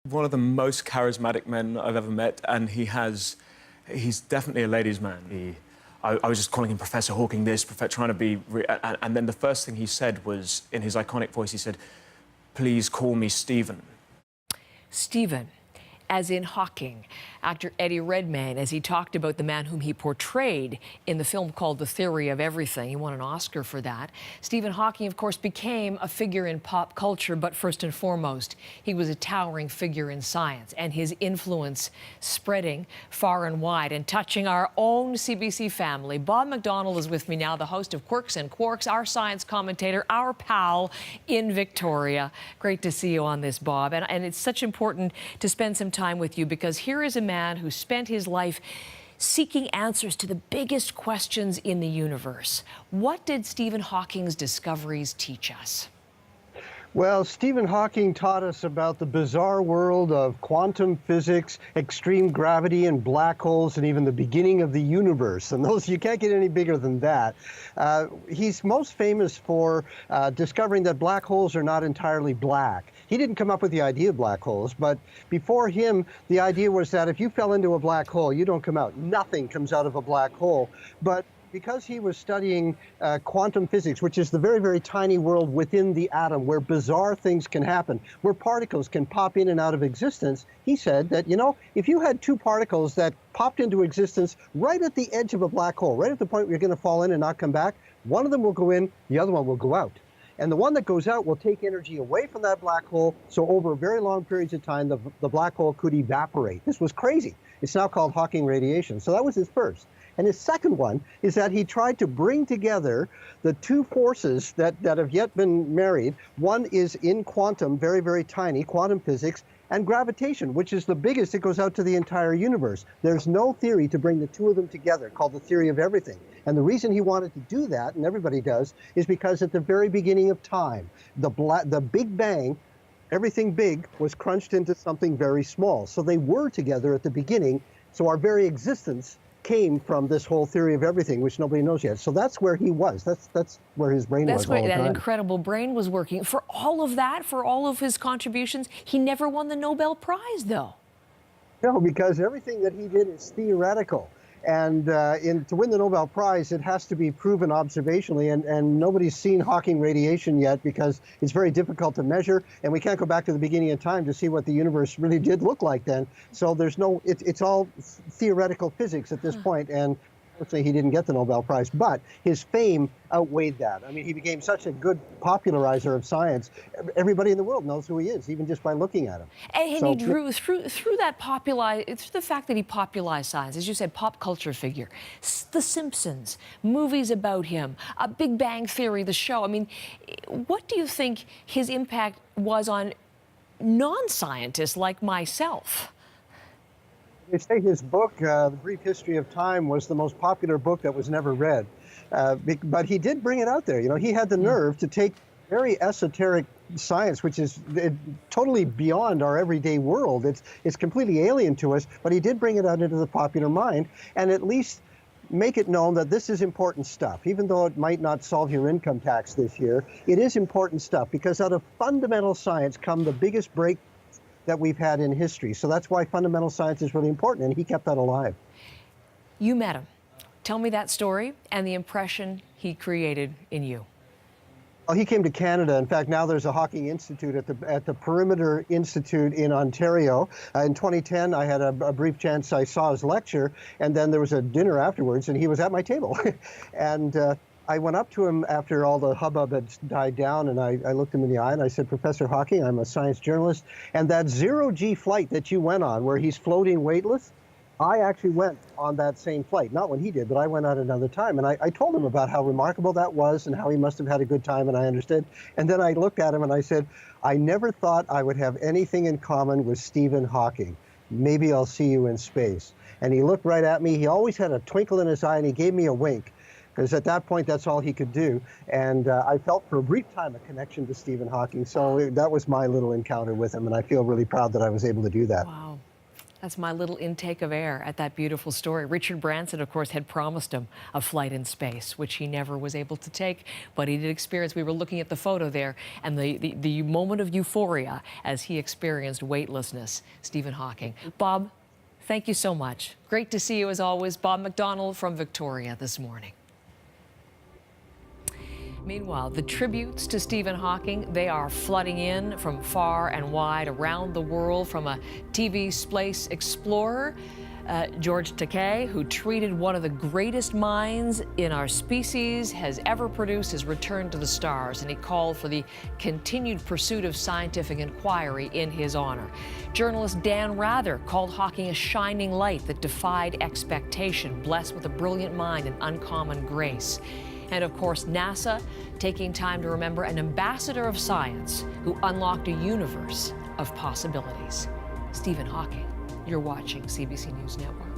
One of the most charismatic men I've ever met, and he's definitely a ladies' man. I was just calling him Professor Hawking this, trying to be... And then the first thing he said was, in his iconic voice, he said, "Please call me Stephen." Stephen, as in Hawking. Actor Eddie Redmayne, as he talked about the man whom he portrayed in the film called The Theory of Everything. He won an Oscar for that. Stephen Hawking, of course, became a figure in pop culture, but first and foremost, he was a towering figure in science, and his influence spreading far and wide and touching our own CBC family. Bob McDonnell is with me now, the host of Quirks and Quarks, our science commentator, our pal in Victoria. Great to see you on this, Bob. And it's such important to spend some time with you, because here is a man who spent his life seeking answers to the biggest questions in the universe. What did Stephen Hawking's discoveries teach us? Well, Stephen Hawking taught us about the bizarre world of quantum physics, extreme gravity, and black holes, and even the beginning of the universe. And those, you can't get any bigger than that. He's most famous for discovering that black holes are not entirely black. He didn't come up with the idea of black holes, but before him, the idea was that if you fell into a black hole, you don't come out. Nothing comes out of a black hole. But because he was studying quantum physics, which is the very, very tiny world within the atom where bizarre things can happen, where particles can pop in and out of existence, he said that, you know, if you had two particles that popped into existence right at the edge of a black hole, right at the point where you're going to fall in and not come back, one of them will go in, the other one will go out. And the one that goes out will take energy away from that black hole, so over very long periods of time, the black hole could evaporate. This was crazy. It's now called Hawking radiation. So that was his first. And his second one is that he tried to bring together the two forces that have yet been married. One is in quantum, very, very tiny, quantum physics, and gravitation, which is the biggest. It goes out to the entire universe. There's no theory to bring the two of them together called the theory of everything. And the reason he wanted to do that, and everybody does, is because at the very beginning of time, the Big Bang, everything big was crunched into something very small. So they were together at the beginning. So our very existence came from this whole theory of everything, which nobody knows yet. So that's where he was. That's where his brain was all the time. That's where that incredible brain was working. For all of that, for all of his contributions, he never won the Nobel Prize, though. No, because everything that he did is theoretical. And to win the Nobel Prize, it has to be proven observationally, and nobody's seen Hawking radiation yet because it's very difficult to measure, and we can't go back to the beginning of time to see what the universe really did look like then. So there's no, it's all theoretical physics at this point, and unfortunately he didn't get the Nobel Prize, but his fame outweighed that. I mean, he became such a good popularizer of science. Everybody in the world knows who he is, even just by looking at him. And so, he drew through the fact that he popularized science, as you said, pop culture figure. The Simpsons, movies about him, a Big Bang Theory, the show. I mean, what do you think his impact was on non-scientists like myself? They say his book, The Brief History of Time, was the most popular book that was never read. But he did bring it out there. You know, he had the nerve to take very esoteric science, which is totally beyond our everyday world. It's completely alien to us, but he did bring it out into the popular mind and at least make it known that this is important stuff. Even though it might not solve your income tax this year, it is important stuff, because out of fundamental science come the biggest break that we've had in history. So that's why fundamental science is really important, and he kept that alive. You met him. Tell me that story and the impression he created in you. Well, he came to Canada. In fact, now there's a Hawking Institute at the Perimeter Institute in Ontario. In 2010, I had a brief chance. I saw his lecture, and then there was a dinner afterwards, and he was at my table. And I went up to him after all the hubbub had died down, and I looked him in the eye and I said, "Professor Hawking, I'm a science journalist, and that zero-G flight that you went on, where he's floating weightless, I actually went on that same flight. Not when he did, but I went on another time." And I told him about how remarkable that was and how he must have had a good time, and I understood. And then I looked at him and I said, "I never thought I would have anything in common with Stephen Hawking. Maybe I'll see you in space." And he looked right at me. He always had a twinkle in his eye, and he gave me a wink, because at that point, that's all he could do. And I felt for a brief time a connection to Stephen Hawking. So that was my little encounter with him, and I feel really proud that I was able to do that. Wow. That's my little intake of air at that beautiful story. Richard Branson, of course, had promised him a flight in space, which he never was able to take, but he did experience. We were looking at the photo there, and the moment of euphoria as he experienced weightlessness. Stephen Hawking. Bob, thank you so much. Great to see you as always. Bob McDonald from Victoria this morning. Meanwhile, the tributes to Stephen Hawking, they are flooding in from far and wide around the world, from a TV space explorer, George Takei, who treated one of the greatest minds in our species has ever produced, has returned to the stars, and he called for the continued pursuit of scientific inquiry in his honor. Journalist Dan Rather called Hawking a shining light that defied expectation, blessed with a brilliant mind and uncommon grace. And of course, NASA taking time to remember an ambassador of science who unlocked a universe of possibilities. Stephen Hawking. You're watching CBC News Network.